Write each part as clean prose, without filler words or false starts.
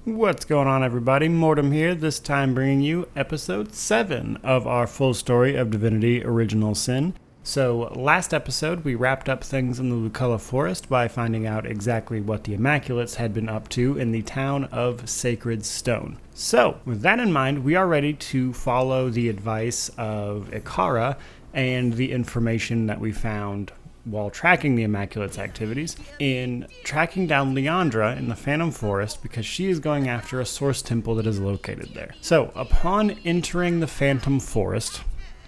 What's going on, everybody? Mortem here, this time bringing you episode 7 of our full story of Divinity Original Sin. So, last episode we wrapped up things in the Luculla Forest by finding out exactly what the Immaculates had been up to in the town of Sacred Stone. So, with that in mind, we are ready to follow the advice of Ikara and the information that we found while tracking the Immaculate's activities in tracking down Leandra in the Phantom Forest because she is going after a source temple that is located there. So, upon entering the Phantom Forest,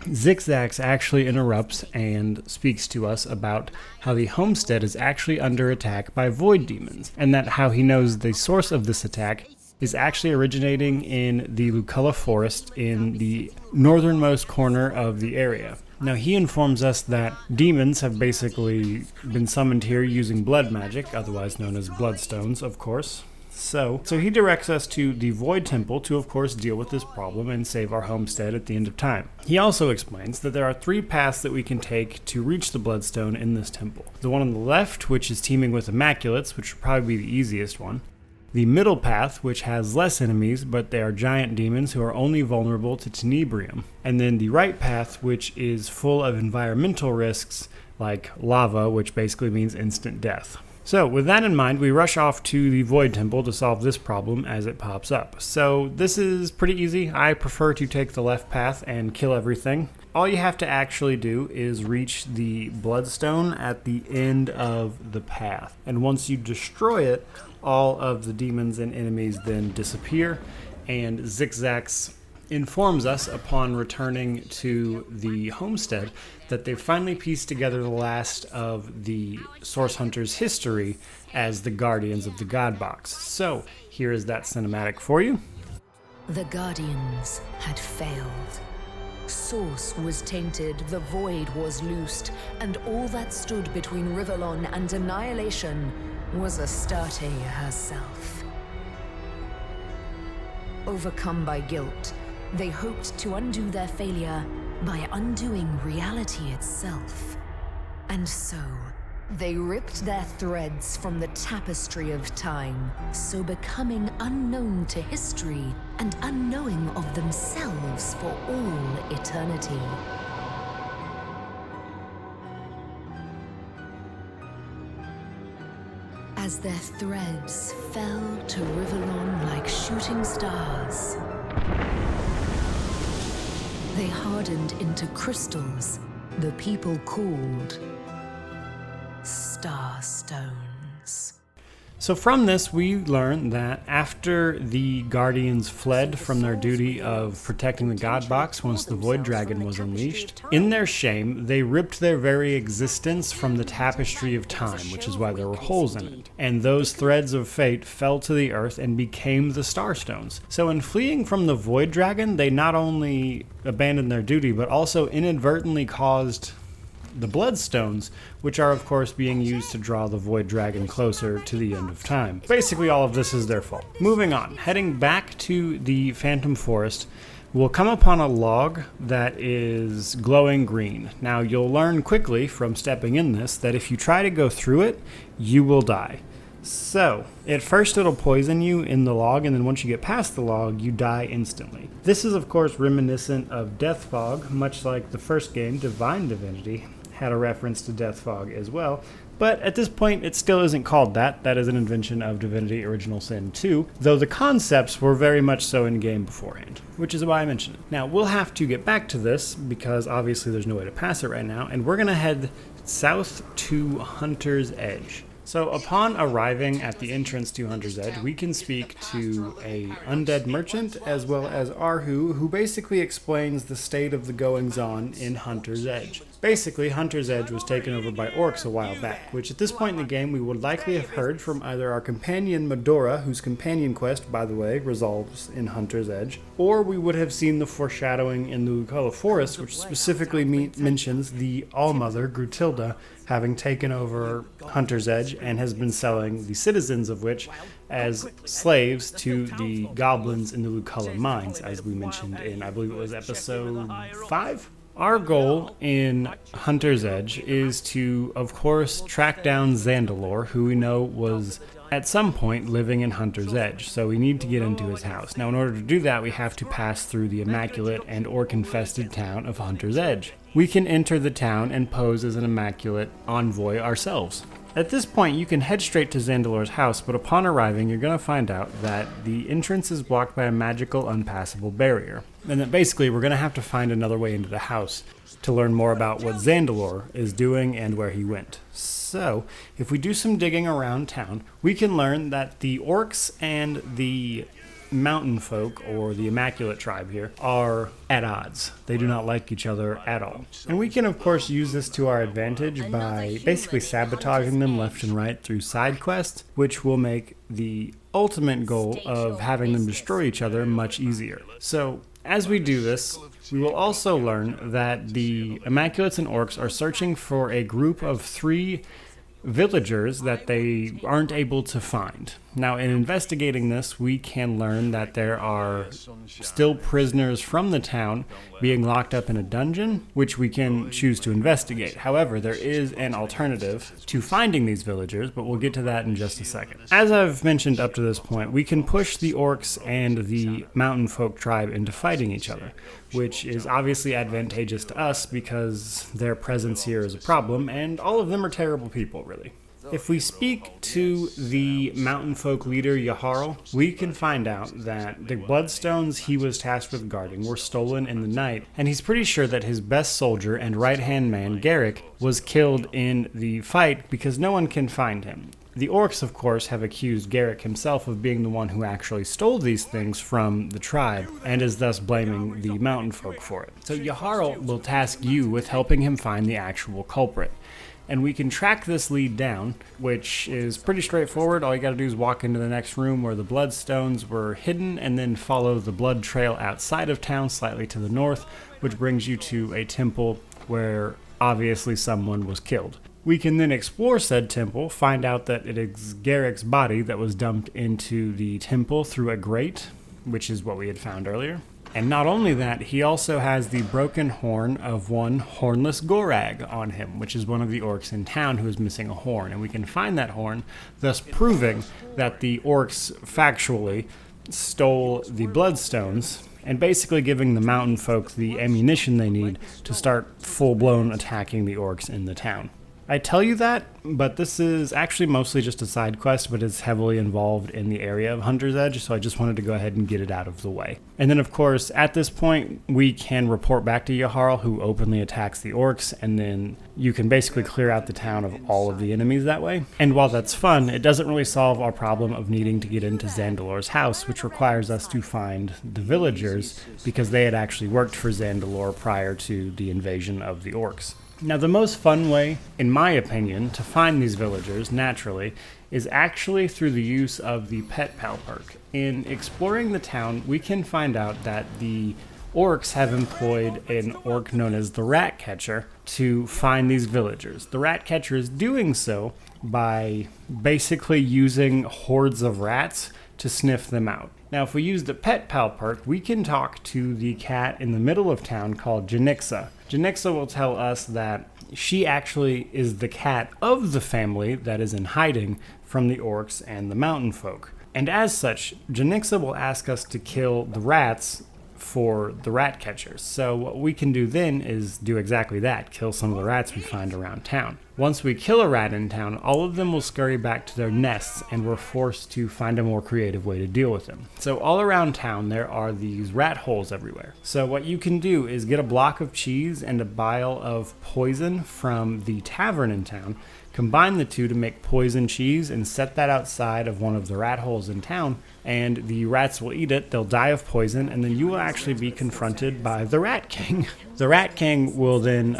Zigzax actually interrupts and speaks to us about how the Homestead is actually under attack by void demons, and that how he knows the source of this attack is actually originating in the Luculla Forest in the northernmost corner of the area. Now, he informs us that demons have basically been summoned here using blood magic, otherwise known as bloodstones, of course. So he directs us to the Void Temple to, of course, deal with this problem and save our homestead at the end of time. He also explains that there are 3 paths that we can take to reach the Bloodstone in this temple. The one on the left, which is teeming with Immaculates, which would probably be the easiest one. The middle path, which has less enemies, but they are giant demons who are only vulnerable to tenebrium. And then the right path, which is full of environmental risks, like lava, which basically means instant death. So, with that in mind, we rush off to the Void Temple to solve this problem as it pops up. So, this is pretty easy. I prefer to take the left path and kill everything. All you have to actually do is reach the Bloodstone at the end of the path. And once you destroy it, all of the demons and enemies then disappear, and Zigzax informs us upon returning to the homestead that they've finally pieced together the last of the Source Hunters' history as the Guardians of the God Box. So, here is that cinematic for you. The Guardians had failed. Source was tainted, the Void was loosed, and all that stood between Rivellon and annihilation was Astarte herself. Overcome by guilt, they hoped to undo their failure by undoing reality itself. And so, they ripped their threads from the tapestry of time, so becoming unknown to history and unknowing of themselves for all eternity. As their threads fell to Rivellon like shooting stars, they hardened into crystals the people called Starstones. So from this, we learn that after the Guardians fled from their duty of protecting the God Box once the Void Dragon was unleashed, in their shame, they ripped their very existence from the tapestry of time, which is why there were holes in it. And those threads of fate fell to the earth and became the Starstones. So in fleeing from the Void Dragon, they not only abandoned their duty, but also inadvertently caused the Bloodstones, which are of course being used to draw the Void Dragon closer to the end of time. Basically all of this is their fault. Moving on, heading back to the Phantom Forest, we'll come upon a log that is glowing green. Now you'll learn quickly from stepping in this that if you try to go through it, you will die. So, at first it'll poison you in the log, and then once you get past the log, you die instantly. This is of course reminiscent of Death Fog, much like the first game, Divine Divinity, had a reference to Death Fog as well, but at this point it still isn't called that. That is an invention of Divinity Original Sin 2, though the concepts were very much so in game beforehand, which is why I mentioned it. Now we'll have to get back to this because obviously there's no way to pass it right now, and we're going to head south to Hunter's Edge. So upon arriving at the entrance to Hunter's Edge, we can speak to a undead merchant as well as Arhu, who basically explains the state of the goings-on in Hunter's Edge. Basically, Hunter's Edge was taken over by orcs a while back, which at this point in the game we would likely have heard from either our companion Medora, whose companion quest, by the way, resolves in Hunter's Edge, or we would have seen the foreshadowing in the Luculla Forest, which specifically mentions the Allmother, Grutilda, having taken over Hunter's Edge and has been selling the citizens of which as slaves to the goblins in the Luculla mines, as we mentioned in, I believe it was episode 5? Our goal in Hunter's Edge is to, of course, track down Zandalor, who we know was at some point living in Hunter's Edge, so we need to get into his house. Now, in order to do that, we have to pass through the immaculate and orc-infested town of Hunter's Edge. We can enter the town and pose as an immaculate envoy ourselves. At this point, you can head straight to Zandalor's house, but upon arriving, you're going to find out that the entrance is blocked by a magical, unpassable barrier. And that basically, we're going to have to find another way into the house to learn more about what Zandalor is doing and where he went. So, if we do some digging around town, we can learn that the orcs and the mountain folk, or the immaculate tribe here, are at odds. They do not like each other at all. And we can of course use this to our advantage by basically sabotaging them left and right through side quests, which will make the ultimate goal of having them destroy each other much easier. So as we do this, we will also learn that the Immaculates and Orcs are searching for a group of 3 villagers that they aren't able to find. Now, in investigating this, we can learn that there are still prisoners from the town being locked up in a dungeon, which we can choose to investigate. However, there is an alternative to finding these villagers, but we'll get to that in just a second. As I've mentioned up to this point, we can push the orcs and the mountain folk tribe into fighting each other, which is obviously advantageous to us because their presence here is a problem, and all of them are terrible people, really. If we speak to the mountain folk leader Yaharl, we can find out that the bloodstones he was tasked with guarding were stolen in the night, and he's pretty sure that his best soldier and right-hand man, Garrick, was killed in the fight because no one can find him. The orcs, of course, have accused Garrick himself of being the one who actually stole these things from the tribe, and is thus blaming the mountain folk for it. So Yaharl will task you with helping him find the actual culprit. And we can track this lead down, which is pretty straightforward. All you gotta do is walk into the next room where the bloodstones were hidden, and then follow the blood trail outside of town slightly to the north, which brings you to a temple where obviously someone was killed. We can then explore said temple, find out that it is Garrick's body that was dumped into the temple through a grate, which is what we had found earlier. And not only that, he also has the broken horn of one Hornless Gorag on him, which is one of the orcs in town who is missing a horn. And we can find that horn, thus proving that the orcs factually stole the bloodstones, and basically giving the mountain folk the ammunition they need to start full-blown attacking the orcs in the town. I tell you that, but this is actually mostly just a side quest, but it's heavily involved in the area of Hunter's Edge, so I just wanted to go ahead and get it out of the way. And then, of course, at this point, we can report back to Yaharl, who openly attacks the orcs, and then you can basically clear out the town of all of the enemies that way. And while that's fun, it doesn't really solve our problem of needing to get into Zandalor's house, which requires us to find the villagers, because they had actually worked for Zandalor prior to the invasion of the orcs. Now, the most fun way, in my opinion, to find these villagers, naturally, is actually through the use of the Pet Pal perk. In exploring the town, we can find out that the orcs have employed an orc known as the Rat Catcher to find these villagers. The Rat Catcher is doing so by basically using hordes of rats to sniff them out. Now, if we use the Pet Pal perk, we can talk to the cat in the middle of town called Janixa. Janixa will tell us that she actually is the cat of the family that is in hiding from the orcs and the mountain folk. And as such, Janixa will ask us to kill the rats for the rat catchers. So what we can do then is do exactly that, kill some of the rats we find around town. Once we kill a rat in town, all of them will scurry back to their nests, and we're forced to find a more creative way to deal with them. So all around town there are these rat holes everywhere. So what you can do is get a block of cheese and a vial of poison from the tavern in town, combine the two to make poison cheese, and set that outside of one of the rat holes in town, and the rats will eat it, they'll die of poison, and then you will actually be confronted by the Rat King. The Rat King will then,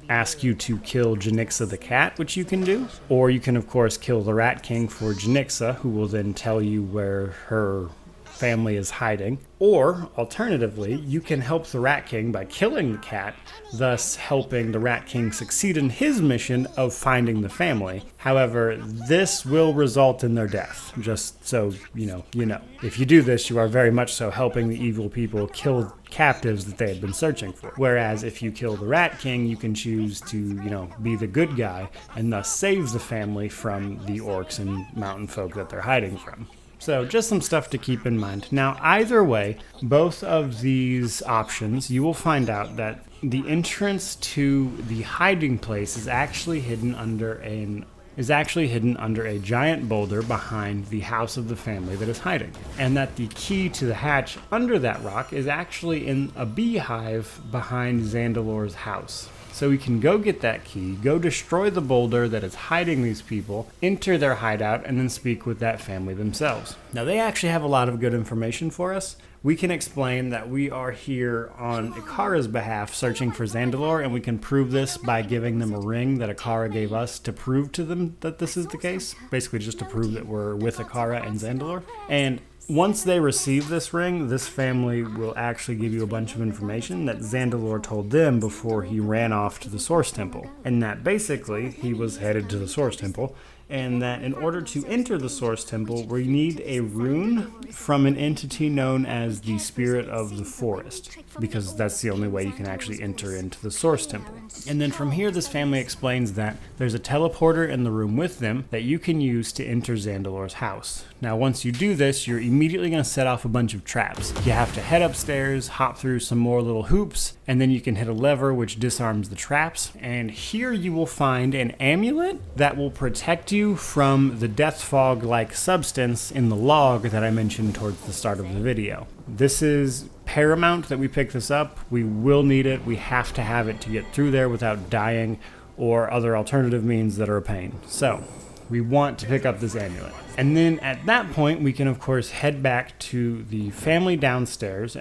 ask you to kill Janixa the cat, which you can do. Or you can, of course, kill the Rat King for Janixa, who will then tell you where her family is hiding. Or, alternatively, you can help the Rat King by killing the cat, thus helping the Rat King succeed in his mission of finding the family. However, this will result in their death, just so you know. If you do this, you are very much so helping the evil people kill captives that they had been searching for. Whereas if you kill the Rat King, you can choose to, be the good guy and thus save the family from the orcs and mountain folk that they're hiding from. So just some stuff to keep in mind. Now, either way, both of these options, you will find out that the entrance to the hiding place is actually hidden under a giant boulder behind the house of the family that is hiding. And that the key to the hatch under that rock is actually in a beehive behind Zandalor's house. So we can go get that key, go destroy the boulder that is hiding these people, enter their hideout, and then speak with that family themselves. Now, they actually have a lot of good information for us. We can explain that we are here on Ikara's behalf searching for Zandalor, and we can prove this by giving them a ring that Ikara gave us to prove to them that this is the case. Basically just to prove that we're with Ikara and Zandalor. And once they receive this ring, this family will actually give you a bunch of information that Zandalor told them before he ran off to the Source Temple. And that basically he was headed to the Source Temple, and that in order to enter the Source Temple, we need a rune from an entity known as the Spirit of the Forest, because that's the only way you can actually enter into the Source Temple. And then from here, this family explains that there's a teleporter in the room with them that you can use to enter Zandalor's house. Now, once you do this, you're immediately going to set off a bunch of traps. You have to head upstairs, hop through some more little hoops, and then you can hit a lever which disarms the traps. And here you will find an amulet that will protect you from the death fog-like substance in the log that I mentioned towards the start of the video. This is paramount that we pick this up. We will need it. We have to have it to get through there without dying or other alternative means that are a pain. So we want to pick up this amulet. And then at that point, we can, of course, head back to the family downstairs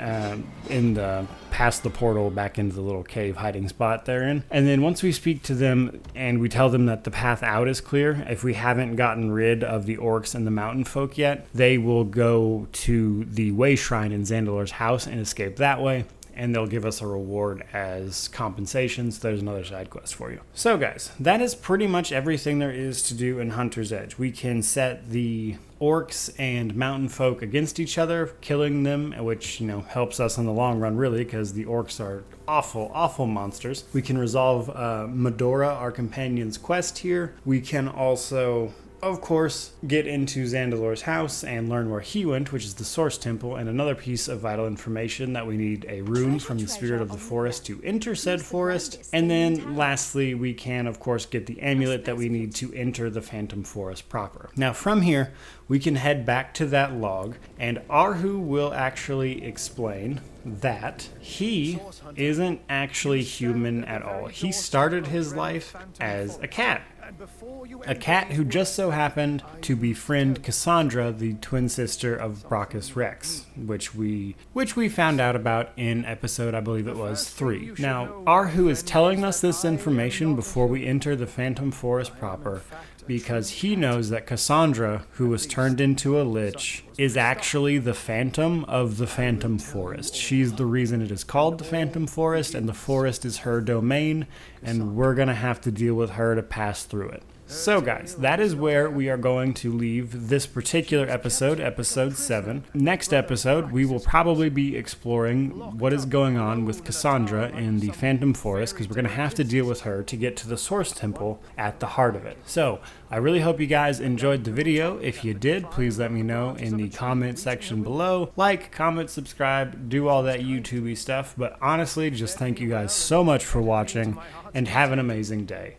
past the portal back into the little cave hiding spot they're in. And then once we speak to them and we tell them that the path out is clear, if we haven't gotten rid of the orcs and the mountain folk yet, they will go to the way shrine in Zandalor's house and escape that way. And they'll give us a reward as compensation, so there's another side quest for you. So guys, that is pretty much everything there is to do in Hunter's Edge. We can set the orcs and mountain folk against each other, killing them, which, helps us in the long run, really, because the orcs are awful monsters. We can resolve Medora, our companion's quest here. We can also, of course, get into Zandalor's house and learn where he went, which is the Source Temple, and another piece of vital information that we need a rune from the Spirit of the Forest to enter said forest. And then lastly, we can, of course, get the amulet that we need to enter the Phantom Forest proper. Now from here, we can head back to that log, and Arhu will actually explain that he isn't actually human at all. He started his life as a cat. A cat who just so happened to befriend Cassandra, the twin sister of Brachus Rex, which we found out about in episode, I believe it was, 3. Now, Arhu is telling us this information before we enter the Phantom Forest proper, because he knows that Cassandra, who was turned into a lich, is actually the Phantom of the Phantom Forest. She's the reason it is called the Phantom Forest, and the forest is her domain, and we're going to have to deal with her to pass through it. So guys, that is where we are going to leave this particular episode, episode 7. Next episode, we will probably be exploring what is going on with Cassandra in the Phantom Forest, because we're going to have to deal with her to get to the Source Temple at the heart of it. So, I really hope you guys enjoyed the video. If you did, please let me know in the comment section below. Like, comment, subscribe, do all that YouTube-y stuff. But honestly, just thank you guys so much for watching, and have an amazing day.